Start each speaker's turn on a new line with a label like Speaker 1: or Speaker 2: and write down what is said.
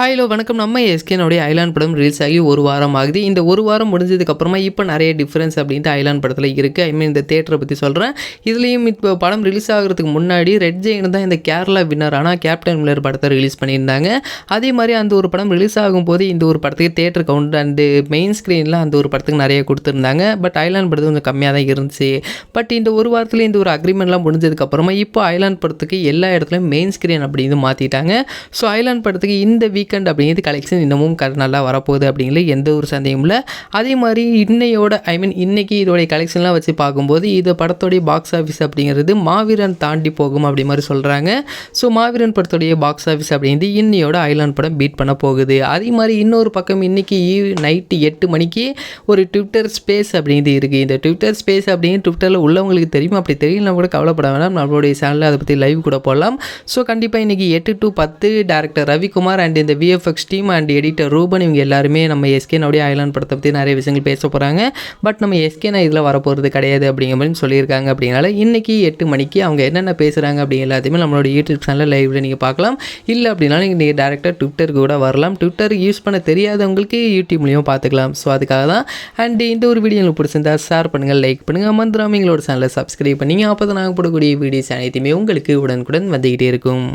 Speaker 1: Hello வணக்கம். நம்ம எஸ்கேனுடைய island படம் ரிலீஸ் ஆகி ஒரு வாரம் ஆகுது. இந்த ஒரு வாரம் முடிஞ்சதுக்கப்புறமா இப்போ நிறைய டிஃப்ரென்ஸ் அப்படின்ட்டு ஐலாண்ட் படத்தில் இருக்குது. ஐ மீன் இந்த தியேட்டரை பற்றி சொல்கிறேன். இதுலேயும் இப்போ படம் ரிலீஸ் ஆகிறதுக்கு முன்னாடி ரெட் ஜெயின் தான் இந்த கேரளா வின்னர் ஆனால் கேப்டன் மில்லர் படத்தை ரிலீஸ் பண்ணியிருந்தாங்க. அதே மாதிரி அந்த ஒரு படம் ரிலீஸ் ஆகும்போது இந்த ஒரு படத்துக்கு தியேட்டர் கவுண்ட் அண்டு மெயின் ஸ்க்ரீனில் அந்த ஒரு படத்துக்கு நிறைய கொடுத்துருந்தாங்க. பட் ஐலாண்ட் படத்து கொஞ்சம் கம்மியாக தான் இருந்துச்சு. பட் இந்த ஒரு வாரத்தில் இந்த ஒரு அக்ரிமெண்ட்லாம் முடிஞ்சதுக்கப்புறமா இப்போ ஐலாண்ட் படத்துக்கு எல்லா இடத்துலையும் மெயின் ஸ்க்ரீன் அப்படின்னு மாற்றிட்டாங்க. ஸோ ஐலாண்ட் படத்துக்கு இந்த வீக்கெண்ட் அப்படிங்கிறது கலெக்ஷன் இன்னமும் நல்லா வரப்போகுது அப்படிங்கிற எந்த ஒரு சந்தேகமும் இல்லை. அதே மாதிரி இன்னைக்கு இதோடைய கலெக்ஷன்லாம் வச்சு பார்க்கும்போது இது படத்தோடைய பாக்ஸ் ஆஃபீஸ் அப்படிங்கிறது மாவீரன் தாண்டி போகும் அப்படி மாதிரி சொல்கிறாங்க. ஸோ மாவீரன் படத்துடைய பாக்ஸ் ஆஃபீஸ் அப்படிங்கிறது இன்னையோட ஐலாண்ட் படம் பீட் பண்ண போகுது. அதே மாதிரி இன்னொரு பக்கம் இன்னைக்கு நைட்டு 8 மணிக்கு ஒரு ட்விட்டர் ஸ்பேஸ் அப்படிங்கிறது இருக்குது. இந்த ட்விட்டர் ஸ்பேஸ் அப்படிங்கிறது ட்விட்டரில் உள்ளவங்களுக்கு தெரியும். அப்படி தெரியலனா கூட கவலைப்பட வேணாம், நம்மளுடைய சேனலில் அதை பற்றி லைவ் கூட போடலாம். ஸோ கண்டிப்பாக இன்றைக்கி 8 to 10 டேரக்டர் ரவிக்குமார் அண்ட் இந்த VFX team and editor Ruben இவங்க எல்லாருமே நம்ம எஸ்கேனுடைய ஐலாண்ட் படத்தை பற்றி நிறைய விஷயங்கள் பேச போகிறாங்க. பட் நம்ம எஸ்கேனா இதில் வரப்போகிறது கிடையாது அப்படிங்கிற மாதிரி சொல்லியிருக்காங்க. அப்படின்னால இன்றைக்கி 8 மணிக்கு அவங்க என்னென்ன பேசுகிறாங்க அப்படிங்கிற எல்லாத்தையுமே நம்மளோட யூடியூப் சேனலில் லைவில் நீங்கள் பார்க்கலாம். இல்லை அப்படின்னா நீங்கள் டேரெக்டாக ட்விட்டருக்கு கூட வரலாம். ட்விட்டர் யூஸ் பண்ண தெரியாதவங்களுக்கு யூடியூப்லேயும் பார்த்துக்கலாம். ஸோ அதுக்காக தான். அண்ட் இந்த ஒரு வீடியோ உங்களுக்கு பிடிச்சிருந்தா ஷேர் பண்ணுங்கள், லைக் பண்ணுங்கள், மறந்துடாம எங்களோட சேனலை சப்ஸ்கிரைப் பண்ணிங்க. அப்போ தான் நாங்கள் போடக்கூடிய வீடியோஸ் அனைத்துமே உங்களுக்கு உடனுக்குடன் வந்துக்கிட்டே இருக்கும்.